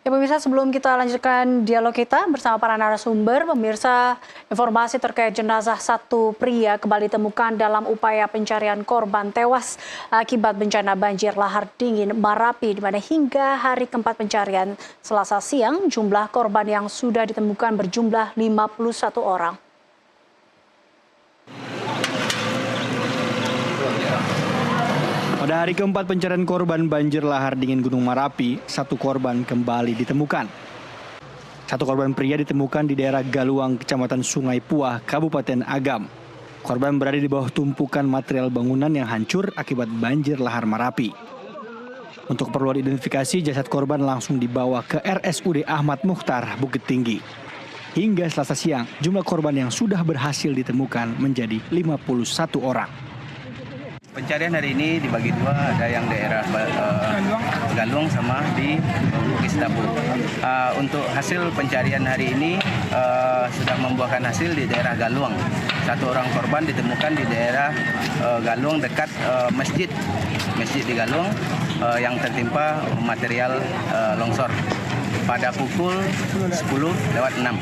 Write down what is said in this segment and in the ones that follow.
Ya pemirsa, sebelum kita lanjutkan dialog kita bersama para narasumber, pemirsa, informasi terkait jenazah satu pria kembali ditemukan dalam upaya pencarian korban tewas akibat bencana banjir lahar dingin Marapi, di mana hingga hari keempat pencarian Selasa siang jumlah korban yang sudah ditemukan berjumlah 51 orang. Pada hari keempat pencarian korban banjir lahar dingin Gunung Marapi, satu korban kembali ditemukan. Satu korban pria ditemukan di daerah Galuang, Kecamatan Sungai Puah, Kabupaten Agam. Korban berada di bawah tumpukan material bangunan yang hancur akibat banjir lahar Marapi. Untuk keperluan identifikasi, jasad korban langsung dibawa ke RSUD Ahmad Mukhtar, Bukit Tinggi. Hingga Selasa siang, jumlah korban yang sudah berhasil ditemukan menjadi 51 orang. Pencarian hari ini dibagi dua, ada yang daerah Galuang sama di Bukit Dabu. Untuk hasil pencarian hari ini sudah membuahkan hasil di daerah Galuang. Satu orang korban ditemukan di daerah Galuang dekat masjid di Galuang yang tertimpa material longsor pada pukul 10:06.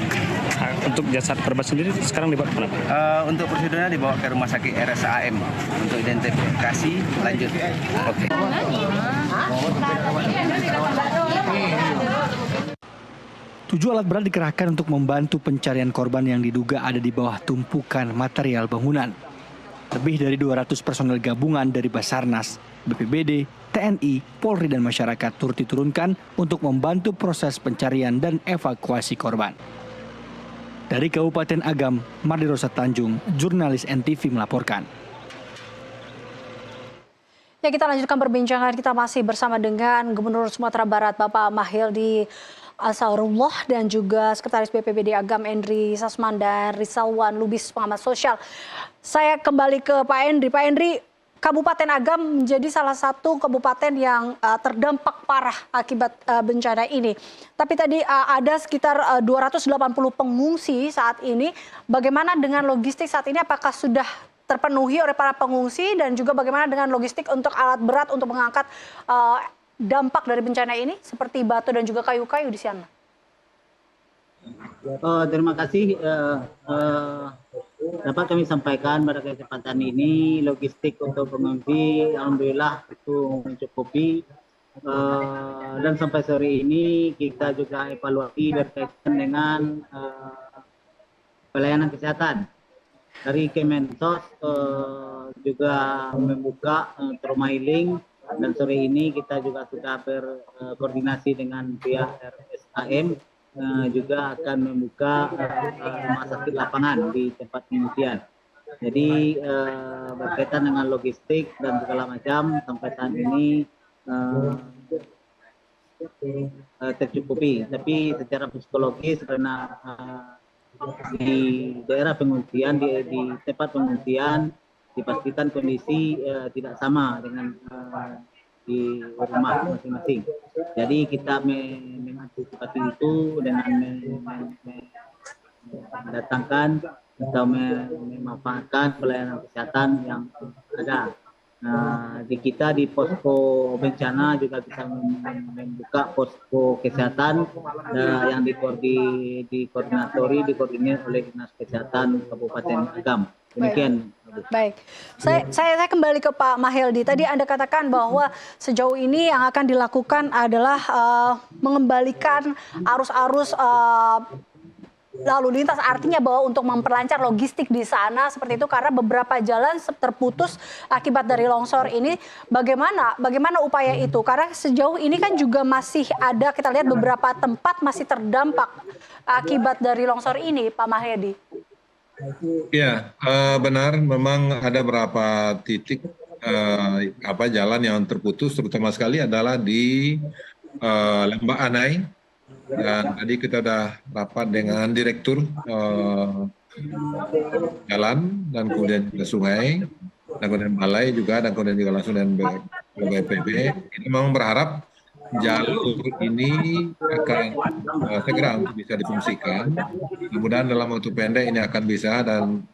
Untuk jasad korban sendiri sekarang dibawa kemana? Untuk prosedurnya dibawa ke rumah sakit RSAM untuk identifikasi lanjut. Oke. Tujuh alat berat dikerahkan untuk membantu pencarian korban yang diduga ada di bawah tumpukan material bangunan. Lebih dari 200 personel gabungan dari Basarnas, BPBD, TNI, Polri, dan masyarakat turut diturunkan untuk membantu proses pencarian dan evakuasi korban. Dari Kabupaten Agam, Mardi Rosa Tanjung, jurnalis NTV melaporkan. Ya, kita lanjutkan perbincangan kita masih bersama dengan Gubernur Sumatera Barat Bapak Mahyildi Ansarullah dan juga Sekretaris BPBD Agam Endri Sasman dan Rizalwan Lubis pengamat sosial. Saya kembali ke Pak Endri. Pak Endri, Kabupaten Agam menjadi salah satu kabupaten yang terdampak parah akibat bencana ini. Tapi tadi ada sekitar 280 pengungsi saat ini. Bagaimana dengan logistik saat ini? Apakah sudah terpenuhi oleh para pengungsi dan juga bagaimana dengan logistik untuk alat berat untuk mengangkat dampak dari bencana ini seperti batu dan juga kayu-kayu di sana? Terima kasih. Dapat kami sampaikan pada kesempatan ini logistik untuk pengungsi alhamdulillah itu mencukupi, dan sampai sore ini kita juga evaluasi berkaitan dengan pelayanan kesehatan dari Kemensos, juga membuka trauma healing, dan sore ini kita juga sudah berkoordinasi dengan pihak RSAM. Juga akan membuka rumah sakit lapangan di tempat pengungsian. Jadi berkaitan dengan logistik dan segala macam sampai saat ini tercukupi. Tapi secara psikologis karena di daerah pengungsian, di tempat pengungsian dipastikan kondisi tidak sama dengan di rumah masing-masing. Jadi kita mengantisipasi itu dengan mendatangkan atau memanfaatkan pelayanan kesehatan yang ada. Di kita di posko bencana juga bisa membuka posko kesehatan yang dikoordinir oleh Dinas Kesehatan Kabupaten Agam. Demikian. Baik, saya kembali ke Pak Mahyildi. Tadi Anda katakan bahwa sejauh ini yang akan dilakukan adalah mengembalikan arus-arus lalu lintas, artinya bahwa untuk memperlancar logistik di sana seperti itu karena beberapa jalan terputus akibat dari longsor ini. Bagaimana upaya itu? Karena sejauh ini kan juga masih ada, kita lihat beberapa tempat masih terdampak akibat dari longsor ini, Pak Mahyildi. Ya, benar. Memang ada beberapa titik jalan yang terputus, terutama sekali adalah di Lembah Anai. Dan tadi kita sudah rapat dengan direktur jalan dan kemudian juga sungai dan kemudian balai juga dan kemudian juga langsung dengan BPB. Kita memang berharap jalur ini akan segera bisa difungsikan. Mudah-mudahan dalam waktu pendek ini akan bisa, dan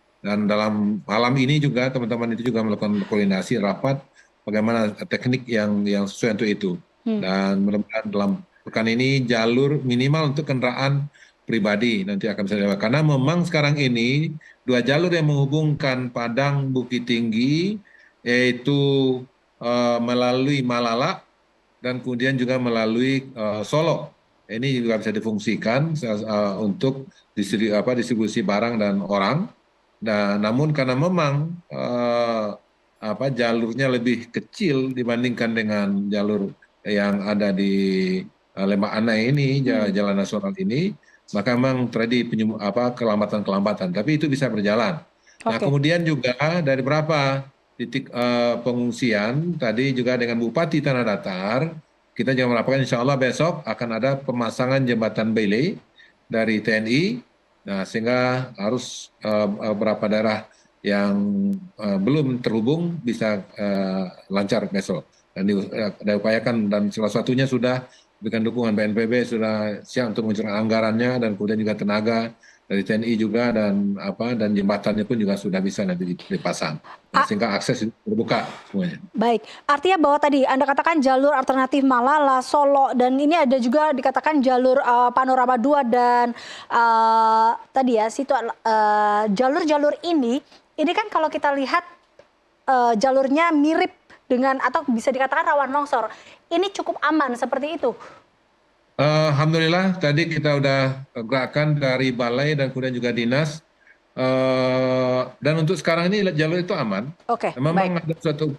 dalam malam ini juga teman-teman itu juga melakukan koordinasi rapat bagaimana teknik yang sesuai untuk itu. Dan mudah-mudahan dalam pekan ini jalur minimal untuk kendaraan pribadi nanti akan bisa lewat. Karena memang sekarang ini 2 jalur yang menghubungkan Padang Bukit Tinggi yaitu melalui Malala dan kemudian juga melalui Solo. Ini juga bisa difungsikan untuk distribusi barang dan orang. Nah, namun karena memang jalurnya lebih kecil dibandingkan dengan jalur yang ada di Lembah Anai ini, jalan nasional ini, maka memang terjadi kelambatan-kelambatan. Tapi itu bisa berjalan. Nah, kemudian juga dari beberapa titik pengungsian tadi juga dengan Bupati Tanah Datar, kita juga melaporkan insya Allah besok akan ada pemasangan jembatan Bailey dari TNI, nah sehingga harus beberapa daerah yang belum terhubung bisa lancar besok. Dan diupayakan dan salah satunya sudah berikan dukungan BNPB sudah siap untuk mengucurkan anggarannya dan kemudian juga tenaga dari TNI juga dan jembatannya pun juga sudah bisa nanti dipasang. Nah, sehingga akses itu terbuka semuanya. Baik, artinya bahwa tadi Anda katakan jalur alternatif Malala, Solo, dan ini ada juga dikatakan jalur Panorama 2 dan tadi ya jalur-jalur ini kan kalau kita lihat jalurnya mirip dengan atau bisa dikatakan rawan longsor. Ini cukup aman seperti itu? Alhamdulillah tadi kita udah gerakkan dari balai dan kemudian juga dinas. Dan untuk sekarang ini jalur itu aman. Memang ada suatu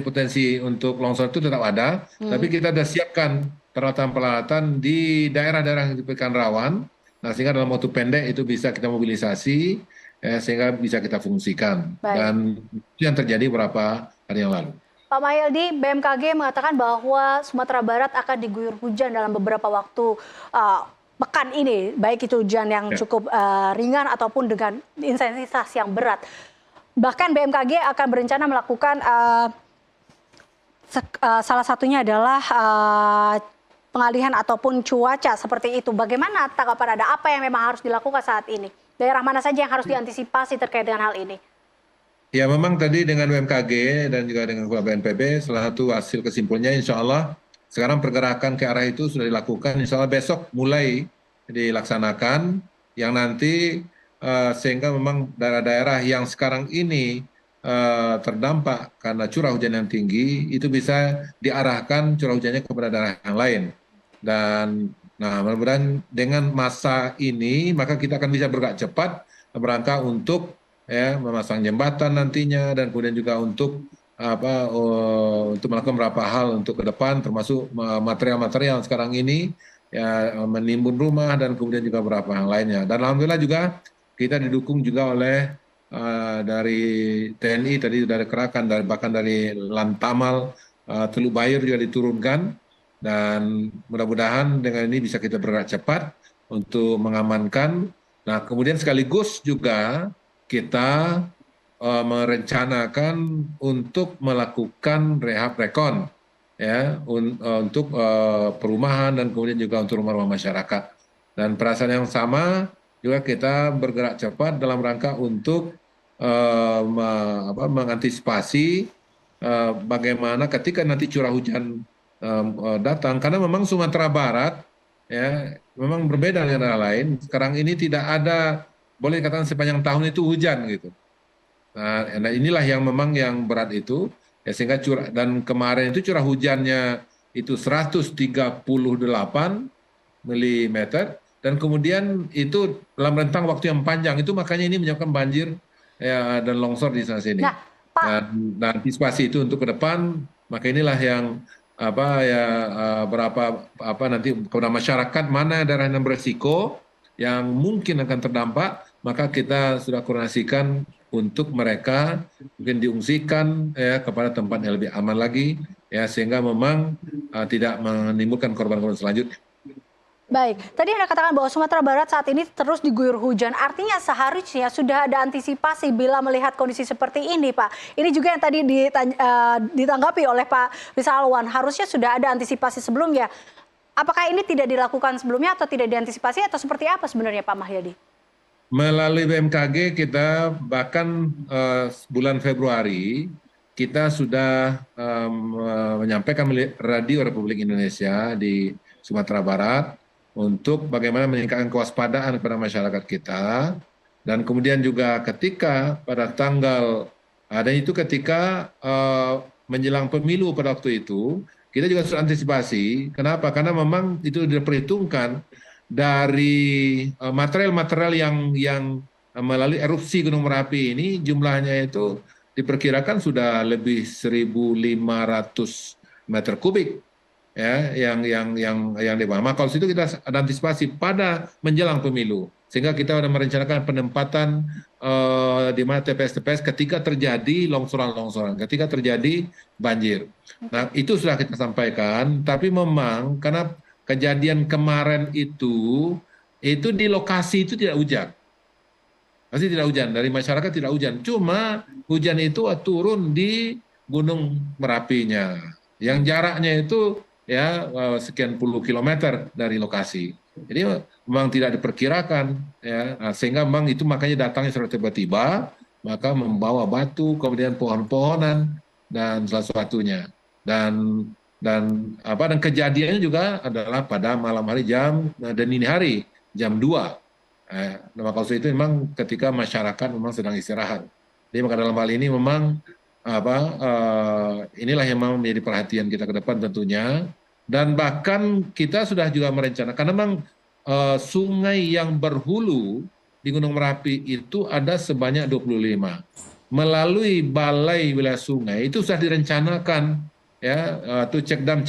potensi untuk longsor itu tetap ada, tapi kita sudah siapkan peralatan-peralatan di daerah-daerah yang diberikan rawan. Nah, sehingga dalam waktu pendek itu bisa kita mobilisasi, sehingga bisa kita fungsikan. Dan itu yang terjadi beberapa hari yang lalu. Pak Mahyildi, BMKG mengatakan bahwa Sumatera Barat akan diguyur hujan dalam beberapa waktu pekan ini, baik itu hujan yang cukup ringan ataupun dengan intensitas yang berat. Bahkan BMKG akan berencana melakukan salah satunya adalah pengalihan ataupun cuaca seperti itu. Bagaimana tanggapan Anda? Apa yang memang harus dilakukan saat ini? Daerah mana saja yang harus diantisipasi terkait dengan hal ini? Ya memang tadi dengan BMKG dan juga dengan BNPB salah satu hasil kesimpulannya insya Allah sekarang pergerakan ke arah itu sudah dilakukan, insya Allah besok mulai dilaksanakan yang nanti sehingga memang daerah-daerah yang sekarang ini terdampak karena curah hujan yang tinggi itu bisa diarahkan curah hujannya kepada daerah yang lain. Dan nah mudah-mudahan dengan masa ini maka kita akan bisa bergerak cepat berangkat untuk memasang jembatan nantinya dan kemudian juga untuk melakukan beberapa hal untuk ke depan termasuk material-material sekarang ini menimbun rumah dan kemudian juga beberapa hal lainnya. Dan alhamdulillah juga kita didukung juga oleh dari TNI tadi sudah dikerahkan bahkan dari Lantamal Teluk Bayur juga diturunkan dan mudah-mudahan dengan ini bisa kita bergerak cepat untuk mengamankan. Nah, kemudian sekaligus juga kita merencanakan untuk melakukan rehab rekon untuk perumahan dan kemudian juga untuk rumah-rumah masyarakat. Dan perasaan yang sama juga kita bergerak cepat dalam rangka untuk mengantisipasi bagaimana ketika nanti curah hujan datang, karena memang Sumatera Barat memang berbeda dengan daerah lain. Sekarang ini tidak ada, boleh dikatakan sepanjang tahun itu hujan gitu. Nah inilah yang memang yang berat itu, sehingga dan kemarin itu curah hujannya itu 138 mm dan kemudian itu dalam rentang waktu yang panjang itu makanya ini menyebabkan banjir dan longsor di sana sini. Dan antisipasi itu untuk ke depan, maka inilah yang nanti kepada masyarakat mana daerah yang beresiko yang mungkin akan terdampak, maka kita sudah koordinasikan untuk mereka mungkin diungsikan kepada tempat yang lebih aman lagi sehingga memang tidak menimbulkan korban-korban selanjutnya. Baik, tadi Anda katakan bahwa Sumatera Barat saat ini terus diguyur hujan. Artinya seharusnya sudah ada antisipasi bila melihat kondisi seperti ini, Pak. Ini juga yang tadi ditanggapi oleh Pak Rizalwan. Harusnya sudah ada antisipasi sebelumnya. Apakah ini tidak dilakukan sebelumnya atau tidak diantisipasi atau seperti apa sebenarnya Pak Mahyildi? Melalui BMKG kita bahkan bulan Februari kita sudah menyampaikan radio Republik Indonesia di Sumatera Barat untuk bagaimana meningkatkan kewaspadaan kepada masyarakat kita. Dan kemudian juga ketika pada tanggal, dan itu ketika menjelang pemilu pada waktu itu, kita juga sudah antisipasi. Kenapa? Karena memang itu diperhitungkan dari material-material yang melalui erupsi Gunung Merapi ini jumlahnya itu diperkirakan sudah lebih 1.500 meter kubik ya yang dibawa. Maka kalau itu kita ada antisipasi pada menjelang pemilu, sehingga kita sudah merencanakan penempatan di mana TPS-TPS ketika terjadi longsoran-longsoran, ketika terjadi banjir. Nah, itu sudah kita sampaikan, tapi memang karena kejadian kemarin itu di lokasi itu tidak hujan. Pasti tidak hujan, dari masyarakat tidak hujan. Cuma hujan itu turun di Gunung Merapinya, yang jaraknya itu ya sekian puluh kilometer dari lokasi. Jadi memang tidak diperkirakan, ya, sehingga memang itu makanya datangnya secara tiba-tiba, maka membawa batu, kemudian pohon-pohonan dan sesuatunya. Dan kejadiannya juga adalah pada malam hari dan dini hari jam 2. Nah, maka itu memang ketika masyarakat memang sedang istirahat. Jadi maka dalam hal ini memang inilah yang memang menjadi perhatian kita ke depan tentunya. Dan bahkan kita sudah juga merencanakan, karena memang sungai yang berhulu di Gunung Merapi itu ada sebanyak 25. Melalui Balai Wilayah Sungai itu sudah direncanakan ya, itu cekdam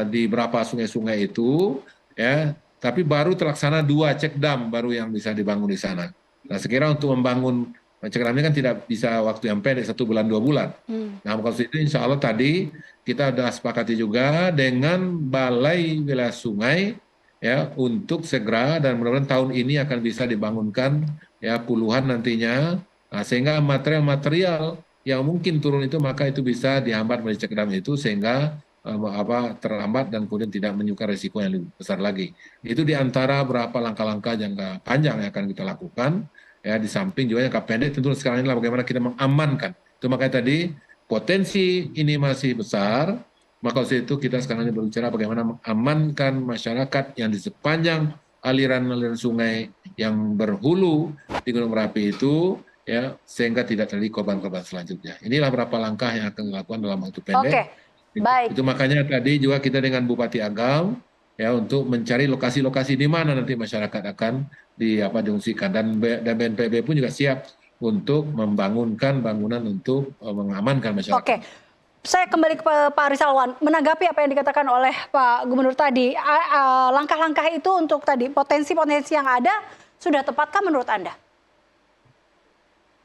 di beberapa sungai-sungai itu ya. Tapi baru terlaksana 2 cekdam baru yang bisa dibangun di sana. Nah, sekira untuk membangun cekdam ini kan tidak bisa waktu yang pendek, 1 bulan 2 bulan. Nah, kalau itu insya Allah tadi kita sudah sepakati juga dengan Balai Wilayah Sungai ya untuk segera, dan mudah-mudahan tahun ini akan bisa dibangunkan ya puluhan nantinya, sehingga material-material yang mungkin turun itu maka itu bisa dihambat melalui cekdam itu, sehingga terlambat dan kemudian tidak menyukai risiko yang lebih besar lagi. Itu diantara beberapa langkah-langkah jangka panjang yang akan kita lakukan ya, di samping juga jangka pendek tentu sekarang inilah bagaimana kita mengamankan. Itu makanya tadi potensi ini masih besar, maka itu kita sekarang ini berbicara bagaimana mengamankan masyarakat yang di sepanjang aliran-aliran sungai yang berhulu di Gunung Merapi itu ya, sehingga tidak terjadi korban-korban selanjutnya. Inilah beberapa langkah yang akan dilakukan dalam waktu pendek. Oke. Baik. Itu makanya tadi juga kita dengan Bupati Agam ya untuk mencari lokasi-lokasi di mana nanti masyarakat akan diungsikan, dan BNPB pun juga siap untuk membangunkan bangunan untuk mengamankan masyarakat. Oke. Saya kembali ke Pak Rizalwan, menanggapi apa yang dikatakan oleh Pak Gubernur tadi, langkah-langkah itu untuk tadi potensi-potensi yang ada sudah tepatkah menurut Anda?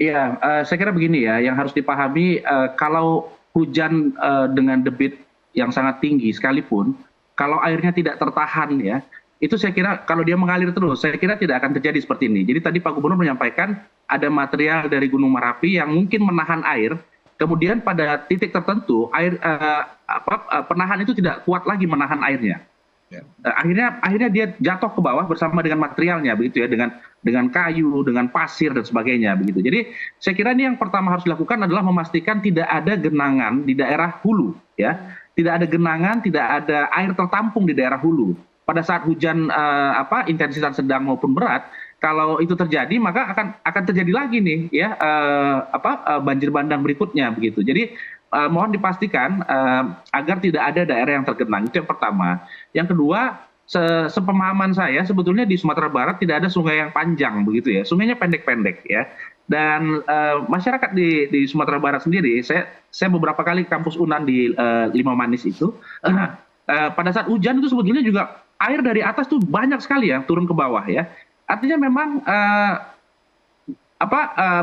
Iya, saya kira begini ya, yang harus dipahami kalau hujan dengan debit yang sangat tinggi sekalipun, kalau airnya tidak tertahan ya, itu saya kira kalau dia mengalir terus, saya kira tidak akan terjadi seperti ini. Jadi tadi Pak Gubernur menyampaikan ada material dari Gunung Merapi yang mungkin menahan air, kemudian pada titik tertentu air penahan itu tidak kuat lagi menahan airnya. Akhirnya dia jatuh ke bawah bersama dengan materialnya begitu ya, dengan kayu, dengan pasir dan sebagainya begitu. Jadi saya kira ini yang pertama harus dilakukan adalah memastikan tidak ada genangan di daerah hulu ya. Tidak ada genangan, tidak ada air tertampung di daerah hulu. Pada saat hujan intensitas sedang maupun berat, kalau itu terjadi maka akan terjadi lagi nih ya banjir bandang berikutnya begitu. Jadi mohon dipastikan agar tidak ada daerah yang tergenang, itu yang pertama. Yang kedua, sepemahaman saya sebetulnya di Sumatera Barat tidak ada sungai yang panjang begitu ya, sungainya pendek-pendek ya. Dan masyarakat di Sumatera Barat sendiri, saya beberapa kali kampus UNAN di Limau Manis itu, pada saat hujan itu sebetulnya juga air dari atas tuh banyak sekali yang turun ke bawah ya. Artinya memang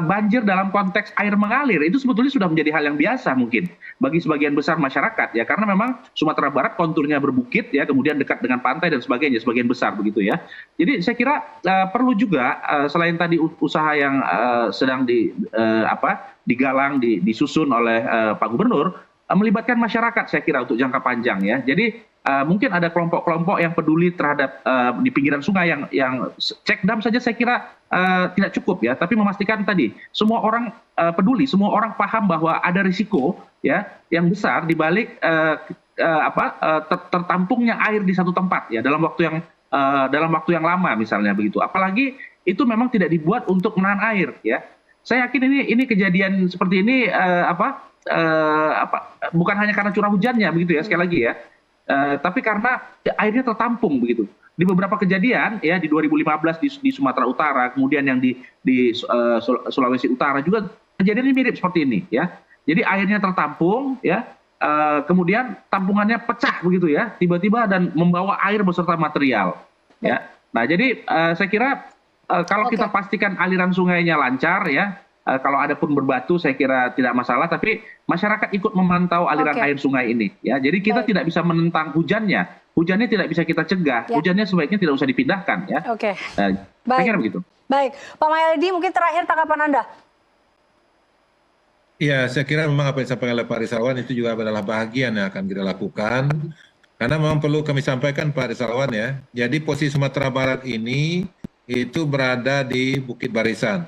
banjir dalam konteks air mengalir itu sebetulnya sudah menjadi hal yang biasa mungkin bagi sebagian besar masyarakat ya, karena memang Sumatera Barat konturnya berbukit ya, kemudian dekat dengan pantai dan sebagainya sebagian besar begitu ya. Jadi saya kira perlu juga selain tadi usaha yang sedang digalang disusun oleh Pak Gubernur, melibatkan masyarakat saya kira untuk jangka panjang ya. Jadi mungkin ada kelompok-kelompok yang peduli terhadap di pinggiran sungai yang cekdam saja saya kira tidak cukup ya, tapi memastikan tadi semua orang peduli, semua orang paham bahwa ada risiko ya yang besar di balik tertampungnya air di satu tempat ya dalam waktu yang lama misalnya begitu. Apalagi itu memang tidak dibuat untuk menahan air ya. Saya yakin ini kejadian seperti ini bukan hanya karena curah hujannya begitu ya, sekali lagi ya. Tapi karena airnya tertampung begitu. Di beberapa kejadian ya di 2015 di Sumatera Utara, kemudian yang di Sulawesi Utara juga kejadian ini mirip seperti ini ya. Jadi airnya tertampung ya. Kemudian tampungannya pecah begitu ya, tiba-tiba dan membawa air beserta material. Ya, nah jadi saya kira kalau kita pastikan aliran sungainya lancar ya, kalau ada pun berbatu saya kira tidak masalah. Tapi masyarakat ikut memantau aliran air sungai ini. Ya, jadi kita tidak bisa menentang hujannya tidak bisa kita cegah. Hujannya sebaiknya tidak usah dipindahkan ya. Saya kira begitu. Baik, Pak Mahyildi mungkin terakhir tanggapan Anda. Ya, saya kira memang apa yang disampaikan oleh Pak Rizalwan itu juga adalah bahagian yang akan kita lakukan. Karena memang perlu kami sampaikan Pak Rizalwan ya. Jadi posisi Sumatera Barat ini itu berada di Bukit Barisan.